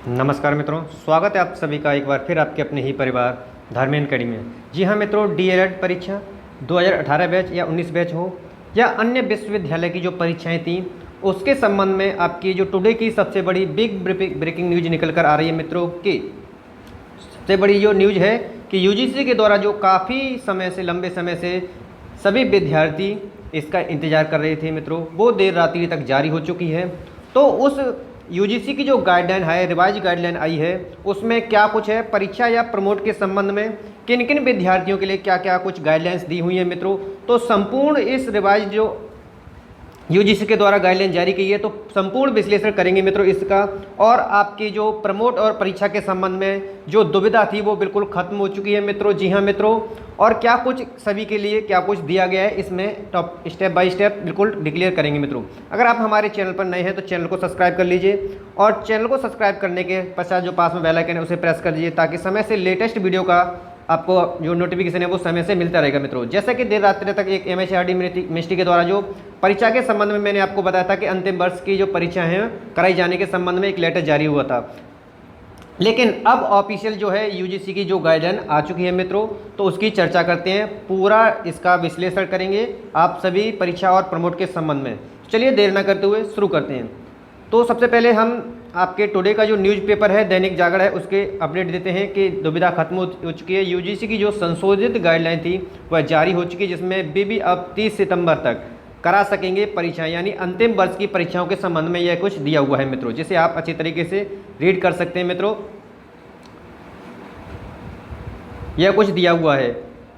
नमस्कार मित्रों, स्वागत है आप सभी का एक बार फिर आपके अपने ही परिवार धर्मेंद्र अकेडमी में। जी हाँ मित्रों, डीएलएड परीक्षा 2018 बैच या 19 बैच हो या अन्य विश्वविद्यालय की जो परीक्षाएं थी उसके संबंध में आपकी जो टुडे की सबसे बड़ी बिग ब्रेकिंग न्यूज निकल कर आ रही है मित्रों की सबसे बड़ी जो न्यूज है कि यूजीसी के द्वारा जो काफ़ी समय से लंबे समय से सभी विद्यार्थी इसका इंतज़ार कर रहे थे मित्रों, वो देर रात्रि तक जारी हो चुकी है। तो उस यूजीसी की जो गाइडलाइन है, रिवाइज गाइडलाइन आई है, उसमें क्या कुछ है, परीक्षा या प्रमोट के संबंध में किन किन विद्यार्थियों के लिए क्या क्या कुछ गाइडलाइंस दी हुई है मित्रों, तो संपूर्ण इस रिवाइज जो यूजीसी के द्वारा गाइडलाइन जारी की है तो संपूर्ण विश्लेषण करेंगे मित्रों इसका। और आपकी जो प्रमोट और परीक्षा के संबंध में जो दुविधा थी वो बिल्कुल खत्म हो चुकी है मित्रों। जी हाँ मित्रों, और क्या कुछ सभी के लिए क्या कुछ दिया गया है इसमें टॉप स्टेप बाय स्टेप बिल्कुल डिक्लेयर करेंगे मित्रों। अगर आप हमारे चैनल पर नए हैं तो चैनल को सब्सक्राइब कर लीजिए और चैनल को सब्सक्राइब करने के पश्चात जो पास में बेल आइकन है उसे प्रेस कर दीजिए ताकि समय से लेटेस्ट वीडियो का आपको जो नोटिफिकेशन है वो समय से मिलता रहेगा मित्रों। जैसा कि देर रात्रि तक एक एमएचआरडी मिनिस्ट्री के द्वारा जो परीक्षा के संबंध में मैंने आपको बताया था कि अंतिम वर्ष की जो परीक्षा हैं कराई जाने के संबंध में एक लेटर जारी हुआ था, लेकिन अब ऑफिशियल जो है यूजीसी की जो गाइडलाइन आ चुकी है मित्रों, तो उसकी चर्चा करते हैं, पूरा इसका विश्लेषण करेंगे आप सभी परीक्षा और प्रमोट के संबंध में। चलिए देर न करते हुए शुरू करते हैं। तो सबसे पहले हम आपके टुडे का जो न्यूज़पेपर है दैनिक जागरण है उसके अपडेट देते हैं कि दुविधा खत्म हो चुकी है। यूजीसी की जो संशोधित गाइडलाइन थी वह जारी हो चुकी है, जिसमें बीबी अब 30 सितंबर तक करा सकेंगे परीक्षाएं, यानी अंतिम वर्ष की परीक्षाओं के संबंध में यह कुछ दिया हुआ है मित्रों, जिसे आप अच्छी तरीके से रीड कर सकते हैं मित्रों। यह कुछ दिया हुआ है।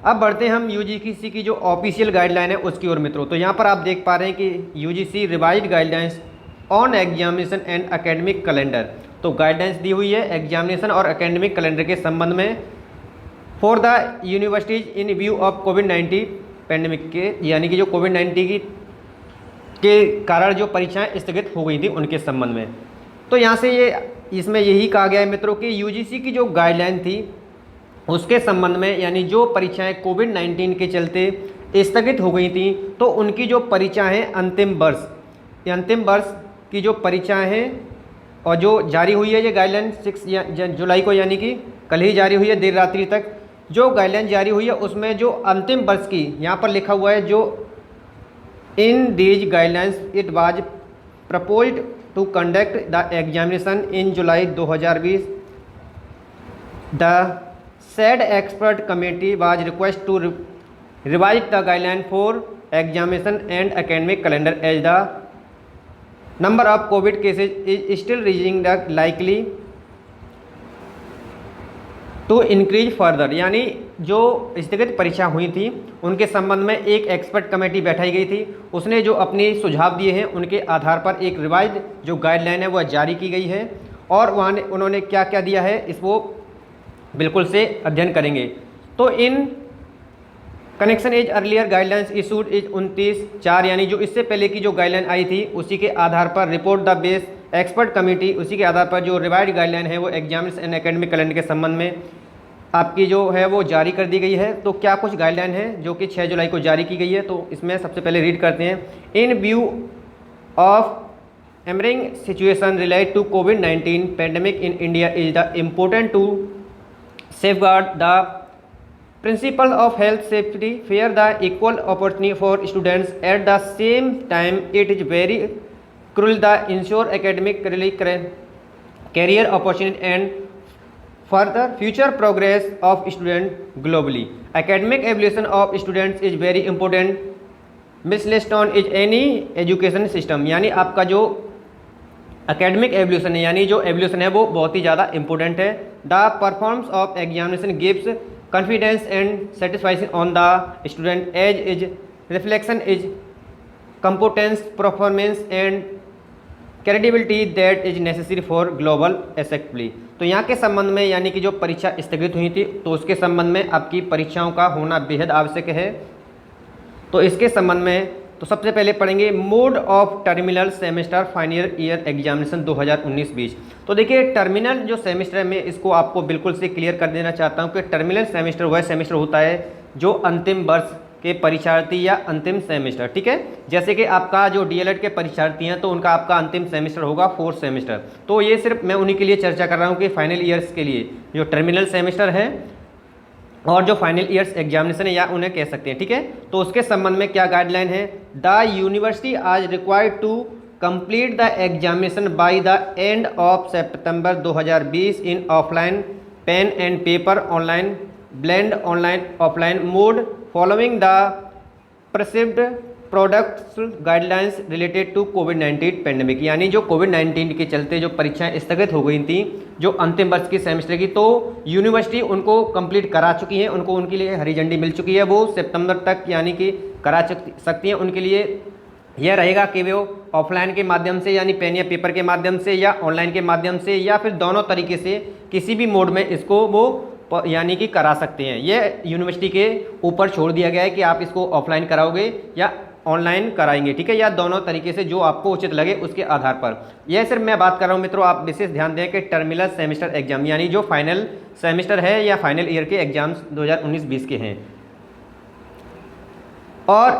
अब बढ़ते हैं हम यूजीसी की जो ऑफिशियल गाइडलाइन है उसकी ओर मित्रों। तो यहाँ पर आप देख पा रहे हैं कि UGC revised guidelines on examination and academic calendar, तो गाइडलाइंस दी हुई है एग्जामिनेशन और एकेडमिक कैलेंडर के संबंध में for the universities in view of covid pandemic के, यानी कि जो कोविड-19 के कारण जो परीक्षाएं स्थगित हो गई थी उनके संबंध में। तो यहाँ से इसमें यही कहा गया है मित्रों कि यूजीसी की जो गाइडलाइन थी उसके संबंध में, यानी जो परीक्षाएं कोविड-19 के चलते स्थगित हो गई थी तो उनकी जो परीक्षाएं हैं अंतिम वर्ष की जो परीक्षाएं हैं और जो जारी हुई है ये गाइडलाइन 6 जुलाई को, यानी कि कल ही जारी हुई है देर रात्रि तक जो गाइडलाइन जारी हुई है उसमें जो अंतिम वर्ष की यहाँ पर लिखा हुआ है जो in these guidelines it was proposed to conduct the examination in July 2020 the said expert committee was requested to revise the guideline for examination and academic calendar as the number of COVID cases is still reaching the likely to increase further। यानी जो स्थगित परीक्षा हुई थी उनके संबंध में एक एक्सपर्ट कमेटी बैठाई गई थी, उसने जो अपने सुझाव दिए हैं उनके आधार पर एक रिवाइज जो गाइडलाइन है वह जारी की गई है और वहाँ उन्होंने क्या क्या दिया है इसको बिल्कुल से अध्ययन करेंगे। तो in connection as earlier guidelines issued is 29/4, यानी जो इससे पहले की जो गाइडलाइन आई थी उसी के आधार पर report the base expert committee, उसी के आधार पर जो रिवाइज्ड गाइडलाइन है वो एग्जाम्स एंड एकेडमिक कैलेंडर के संबंध में आपकी जो है वो जारी कर दी गई है। तो क्या कुछ गाइडलाइन है जो कि 6 जुलाई को जारी की गई है, तो इसमें सबसे पहले रीड करते हैं। In view of emerging situation related to कोविड-19 pandemic in India is the important to safeguard the principle of health safety, fair the equal opportunity for students. At the same time, it is very crucial to ensure academic career opportunity and further future progress of students globally. Academic evaluation of students is very important milestone in any education system, यानी आपका जो academic evolution है, यानी जो evolution है वो बहुत ही ज़्यादा इंपॉर्टेंट है। The performance of examination gives confidence and satisfaction on the student as is reflection is competence performance and credibility that is necessary for global acceptability. तो यहाँ के संबंध में, यानी कि जो परीक्षा स्थगित हुई थी तो उसके संबंध में आपकी परीक्षाओं का होना बेहद आवश्यक है। तो इसके संबंध में तो सबसे पहले पढ़ेंगे mode of terminal semester final year examination 2019-20। तो देखिए टर्मिनल जो सेमेस्टर है मैं इसको आपको बिल्कुल से क्लियर कर देना चाहता हूँ कि टर्मिनल सेमेस्टर वह सेमेस्टर होता है जो अंतिम वर्ष के परीक्षार्थी या अंतिम सेमेस्टर, ठीक है। जैसे कि आपका जो डीएलएड के परीक्षार्थी हैं तो उनका आपका अंतिम सेमेस्टर होगा 4th सेमेस्टर। तो ये सिर्फ मैं उन्हीं के लिए चर्चा कर रहा हूँ कि फाइनल ईयर्स के लिए जो टर्मिनल सेमेस्टर है और जो फाइनल ईयर्स एग्जामिनेशन है या उन्हें कह सकते हैं, ठीक है। तो उसके संबंध में क्या गाइडलाइन है, द यूनिवर्सिटी आज required to complete the examination by the end of September 2020 in offline pen and paper online blend online offline mode following the prescribed products guidelines related to कोविड-19 पेंडेमिक। यानी जो कोविड-19 के चलते जो परीक्षाएं स्थगित हो गई थी जो अंतिम वर्ष की सेमेस्टर की, तो यूनिवर्सिटी उनको कंप्लीट करा चुकी है, उनको उनके लिए हरी झंडी मिल चुकी है, वो सितंबर तक यानी कि करा सकती हैं। उनके लिए यह रहेगा कि वो ऑफलाइन के माध्यम से यानी पेन या पेपर के माध्यम से या ऑनलाइन के माध्यम से या फिर दोनों तरीके से किसी भी मोड में इसको वो यानी कि करा सकते हैं। यह यूनिवर्सिटी के ऊपर छोड़ दिया गया है कि आप इसको ऑफलाइन कराओगे या ऑनलाइन कराएंगे, ठीक है, या दोनों तरीके से जो आपको उचित लगे उसके आधार पर। यह सिर्फ मैं बात कर रहा हूँ मित्रों, आप विशेष ध्यान दें कि टर्मिनल सेमेस्टर एग्जाम यानी जो फाइनल सेमेस्टर है या फाइनल ईयर के एग्जाम्स 2019-20 के हैं। और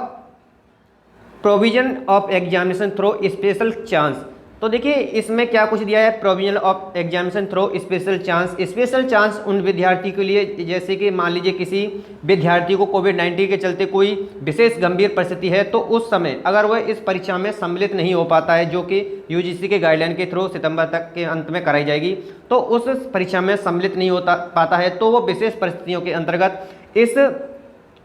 provision of examination through special chance, तो देखिए इसमें क्या कुछ दिया है, provision of examination through special chance. Special chance उन विद्यार्थी के लिए जैसे कि मान लीजिए किसी विद्यार्थी को कोविड-19 के चलते कोई विशेष गंभीर परिस्थिति है, तो उस समय अगर वह इस परीक्षा में सम्मिलित नहीं हो पाता है जो कि यूजीसी के गाइडलाइन के थ्रू सितंबर तक के अंत में कराई जाएगी, तो उस परीक्षा में सम्मिलित नहीं होता पाता है तो वो विशेष परिस्थितियों के अंतर्गत इस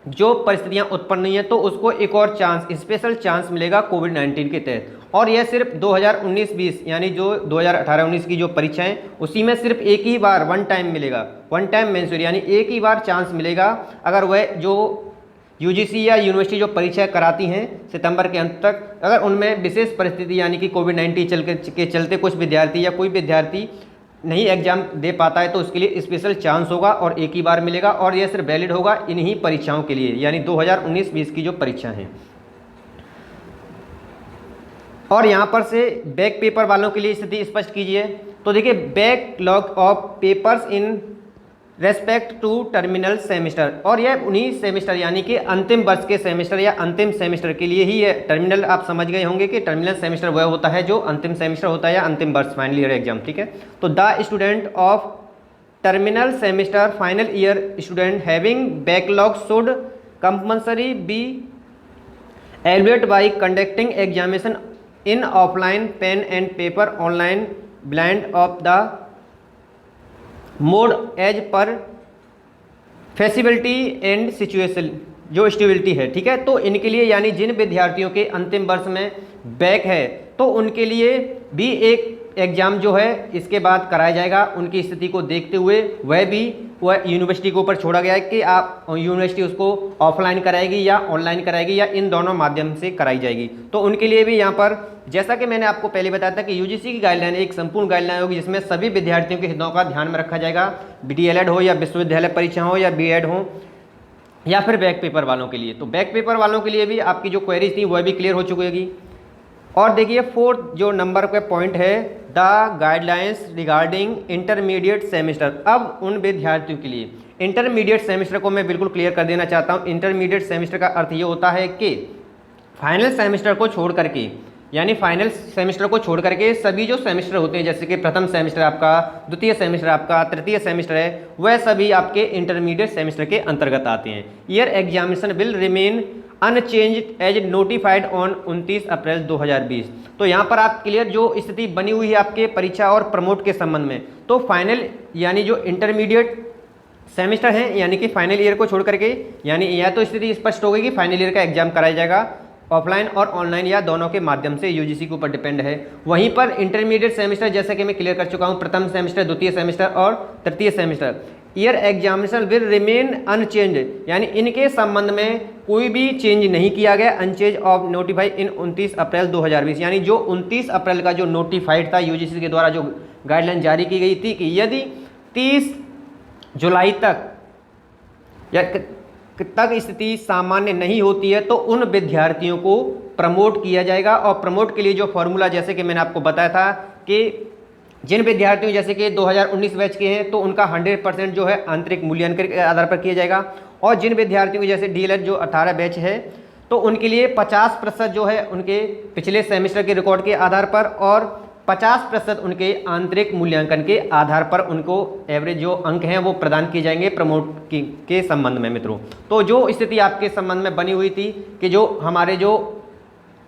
जो परिस्थितियां उत्पन्न नहीं है तो उसको एक और चांस, स्पेशल चांस मिलेगा कोविड-19 के तहत। और यह सिर्फ 2019-20 यानी जो 2018-19 की जो परीक्षाएं उसी में सिर्फ एक ही बार वन टाइम मिलेगा, वन टाइम मेंशन यानी एक ही बार चांस मिलेगा। अगर वह जो यूजीसी या यूनिवर्सिटी जो परीक्षाएं कराती हैं सितंबर के अंत तक, अगर उनमें विशेष परिस्थिति यानी कि कोविड-19 के चलते कुछ विद्यार्थी या कोई विद्यार्थी नहीं एग्जाम दे पाता है तो उसके लिए स्पेशल चांस होगा और एक ही बार मिलेगा। और यह सिर्फ वैलिड होगा इन्हीं परीक्षाओं के लिए यानी 2019-20 की जो परीक्षा हैं। और यहाँ पर से बैक पेपर वालों के लिए स्थिति स्पष्ट कीजिए। तो देखिए backlog of papers in respect to terminal semester, और यह उन्हीं सेमेस्टर यानी कि अंतिम वर्ष के सेमेस्टर या अंतिम सेमेस्टर के लिए ही है। टर्मिनल आप समझ गए होंगे कि टर्मिनल सेमेस्टर वह होता है जो अंतिम सेमेस्टर होता है या अंतिम वर्ष फाइनल ईयर एग्जाम, ठीक है। तो the student of terminal semester final year student having backlog should compulsory be evaluate by conducting examination in offline pen and paper online blend of the mode as per feasibility and situation जो stability है, ठीक है। तो इनके लिए यानी जिन विद्यार्थियों के अंतिम वर्ष में बैक है तो उनके लिए भी एक एग्ज़ाम जो है इसके बाद कराया जाएगा। उनकी स्थिति को देखते हुए वह यूनिवर्सिटी के ऊपर छोड़ा गया है कि आप यूनिवर्सिटी उसको ऑफलाइन कराएगी या ऑनलाइन कराएगी या इन दोनों माध्यम से कराई जाएगी। तो उनके लिए भी यहाँ पर जैसा कि मैंने आपको पहले बताया था कि यूजीसी की गाइडलाइन एक संपूर्ण गाइडलाइन होगी जिसमें सभी विद्यार्थियों के हितों का ध्यान में रखा जाएगा, डीएलएड हो या विश्वविद्यालय परीक्षा हो या बीएड हो या फिर बैक पेपर वालों के लिए। तो बैक पेपर वालों के लिए भी आपकी जो क्वेरीज थी वह भी क्लियर हो चुकी होगी। और देखिए 4th जो नंबर का पॉइंट है the guidelines regarding intermediate semester. अब उन विद्यार्थियों के लिए इंटरमीडिएट सेमेस्टर को मैं बिल्कुल क्लियर कर देना चाहता हूँ। इंटरमीडिएट सेमेस्टर का अर्थ ये होता है कि फाइनल सेमेस्टर को छोड़ करके यानी फाइनल सेमेस्टर को छोड़ करके सभी जो सेमेस्टर होते हैं जैसे कि प्रथम सेमेस्टर आपका, द्वितीय सेमेस्टर आपका, तृतीय सेमेस्टर है, वह सभी आपके इंटरमीडिएट सेमेस्टर के अंतर्गत आते हैं। Year examination will remain unchanged as notified on 29 April 2020। तो यहाँ पर आप क्लियर जो स्थिति बनी हुई है आपके परीक्षा और प्रमोट के संबंध में, तो फाइनल यानी जो इंटरमीडिएट सेमेस्टर हैं यानी कि फाइनल ईयर को छोड़ करके यानी यह तो स्थिति स्पष्ट हो गई कि फाइनल ईयर का एग्जाम कराया जाएगा ऑफलाइन और ऑनलाइन या दोनों के माध्यम से, यूजीसी के ऊपर डिपेंड है। वहीं पर इंटरमीडिएट सेमेस्टर जैसा कि मैं क्लियर कर चुका हूँ, प्रथम सेमेस्टर, द्वितीय सेमेस्टर और तृतीय semester, year examination will remain unchanged यानी इनके संबंध में कोई भी चेंज नहीं किया गया। Unchange of notified in 29 April 2020 यानी जो 29 अप्रैल का जो नोटिफाइड था यूजीसी के द्वारा जो गाइडलाइन जारी की गई थी कि यदि 30 जुलाई तक स्थिति सामान्य नहीं होती है तो उन विद्यार्थियों को प्रमोट किया जाएगा। और प्रमोट के लिए जो फॉर्मूला जैसे कि मैंने आपको बताया था कि जिन विद्यार्थियों जैसे कि 2019 बैच के हैं तो उनका 100% जो है आंतरिक मूल्यांकन के आधार पर किया जाएगा। और जिन विद्यार्थियों की जैसे डीएलएड जो 18 बैच है तो उनके लिए 50% जो है उनके पिछले सेमेस्टर के रिकॉर्ड के आधार पर और 50% उनके आंतरिक मूल्यांकन के आधार पर उनको एवरेज जो अंक हैं वो प्रदान किए जाएंगे प्रमोट के संबंध में मित्रों। तो जो स्थिति आपके संबंध में बनी हुई थी कि जो हमारे जो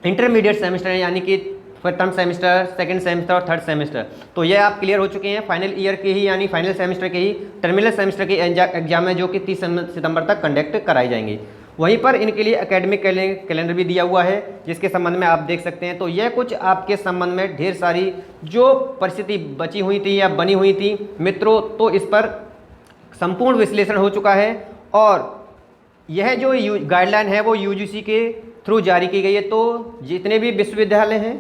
इंटरमीडिएट सेमेस्टर है यानी कि प्रथम सेमेस्टर, सेकंड सेमेस्टर और थर्ड सेमेस्टर, तो ये आप क्लियर हो चुके हैं। फाइनल ईयर के ही यानी फाइनल सेमेस्टर के ही टर्मिनल सेमेस्टर के एग्जाम है जो कि 30 सितंबर तक कंडक्ट कराई जाएंगी। वहीं पर इनके लिए एकेडमिक कैलेंडर भी दिया हुआ है जिसके संबंध में आप देख सकते हैं। तो यह कुछ आपके संबंध में ढेर सारी जो परिस्थिति बची हुई थी या बनी हुई थी मित्रों, तो इस पर संपूर्ण विश्लेषण हो चुका है और यह जो गाइडलाइन है वो यूजीसी के थ्रू जारी की गई है। तो जितने भी विश्वविद्यालय हैं,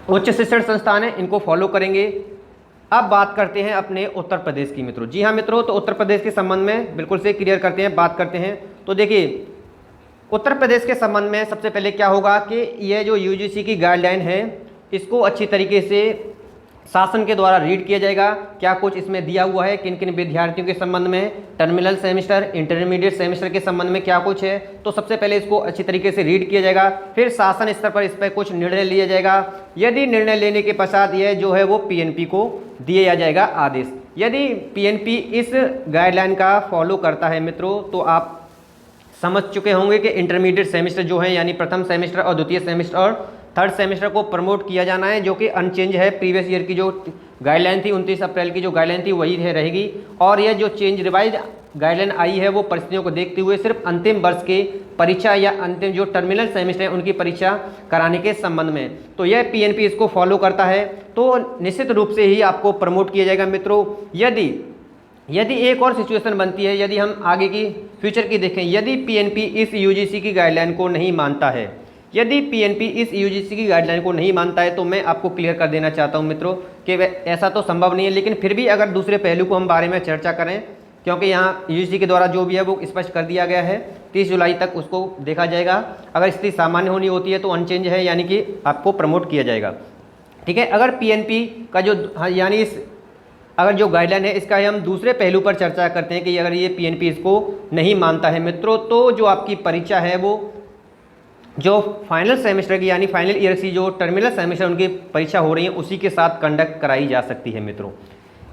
उच्च शिक्षण संस्थान हैं, इनको फॉलो करेंगे। अब बात करते हैं अपने उत्तर प्रदेश की मित्रों। जी हाँ मित्रों, तो उत्तर प्रदेश के संबंध में बिल्कुल से क्लियर करते हैं, बात करते हैं। तो देखिए उत्तर प्रदेश के संबंध में सबसे पहले क्या होगा कि यह जो यूजीसी की गाइडलाइन है इसको अच्छी तरीके से शासन के द्वारा रीड किया जाएगा। क्या कुछ इसमें दिया हुआ है, किन किन विद्यार्थियों के संबंध में, टर्मिनल सेमेस्टर, इंटरमीडिएट सेमेस्टर के संबंध में क्या कुछ है, तो सबसे पहले इसको अच्छी तरीके से रीड किया जाएगा। फिर शासन स्तर पर इस पर कुछ निर्णय लिया जाएगा। यदि निर्णय लेने के पश्चात यह जो है वो पीएनपी को दिया जाएगा आदेश। यदि पीएनपी इस गाइडलाइन का फॉलो करता है मित्रों, तो आप समझ चुके होंगे कि इंटरमीडिएट सेमेस्टर जो है यानी प्रथम सेमेस्टर और द्वितीय सेमेस्टर और थर्ड सेमेस्टर को प्रमोट किया जाना है, जो कि अनचेंज है। प्रीवियस ईयर की जो गाइडलाइन थी 29 अप्रैल की जो गाइडलाइन थी वही रहेगी। और यह जो चेंज रिवाइज गाइडलाइन आई है वो परिस्थितियों को देखते हुए सिर्फ अंतिम वर्ष के परीक्षा या अंतिम जो टर्मिनल सेमेस्टर है उनकी परीक्षा कराने के संबंध में। तो यह पीएनपी इसको फॉलो करता है तो निश्चित रूप से ही आपको प्रमोट किया जाएगा मित्रों। यदि एक और सिचुएशन बनती है, यदि हम आगे की फ्यूचर की देखें, यदि पीएनपी इस यूजीसी की गाइडलाइन को नहीं मानता है, यदि पीएनपी इस यूजीसी की गाइडलाइन को नहीं मानता है, तो मैं आपको क्लियर कर देना चाहता हूं मित्रों कि ऐसा तो संभव नहीं है। लेकिन फिर भी अगर दूसरे पहलू को हम बारे में चर्चा करें, क्योंकि यहाँ यूजीसी के द्वारा जो भी है वो स्पष्ट कर दिया गया है 30 जुलाई तक उसको देखा जाएगा। अगर स्थिति सामान्य होनी होती है तो अनचेंज है यानी कि आपको प्रमोट किया जाएगा। ठीक है, अगर पीएनपी का जो यानी अगर जो गाइडलाइन है इसका हम दूसरे पहलू पर चर्चा करते हैं कि अगर ये पीएनपी इसको नहीं मानता है मित्रों, तो जो आपकी परीक्षा है वो जो फाइनल सेमेस्टर की यानी फाइनल ईयर की जो टर्मिनल सेमेस्टर उनकी परीक्षा हो रही है उसी के साथ कंडक्ट कराई जा सकती है मित्रों।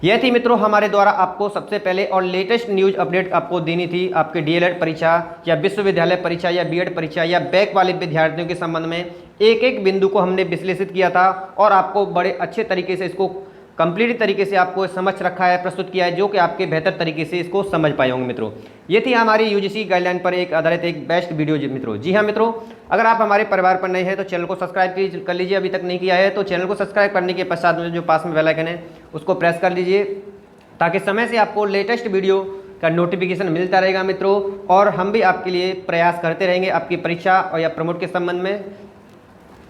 यह थी मित्रों हमारे द्वारा आपको सबसे पहले और लेटेस्ट न्यूज अपडेट आपको देनी थी आपके डीएलएड परीक्षा या विश्वविद्यालय परीक्षा या बीएड परीक्षा या बैक वाले विद्यार्थियों के संबंध में। एक एक बिंदु को हमने विश्लेषित किया था और आपको बड़े अच्छे तरीके से इसको कंप्लीट तरीके से आपको समझ रखा है, प्रस्तुत किया है, जो कि आपके बेहतर तरीके से इसको समझ पाए होंगे मित्रों। ये थी हमारी यूजीसी गाइडलाइन पर एक आधारित एक बेस्ट वीडियो मित्रों। जी हाँ मित्रों, अगर आप हमारे परिवार पर नए हैं तो चैनल को सब्सक्राइब कर लीजिए, अभी तक नहीं किया है तो चैनल को सब्सक्राइब करने के पश्चात जो पास में बेल आइकन है उसको प्रेस कर लीजिए ताकि समय से आपको लेटेस्ट वीडियो का नोटिफिकेशन मिलता रहेगा मित्रों। और हम भी आपके लिए प्रयास करते रहेंगे आपकी परीक्षा और या प्रमोट के संबंध में।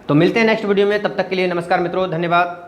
तो मिलते हैं नेक्स्ट वीडियो में, तब तक के लिए नमस्कार मित्रों, धन्यवाद।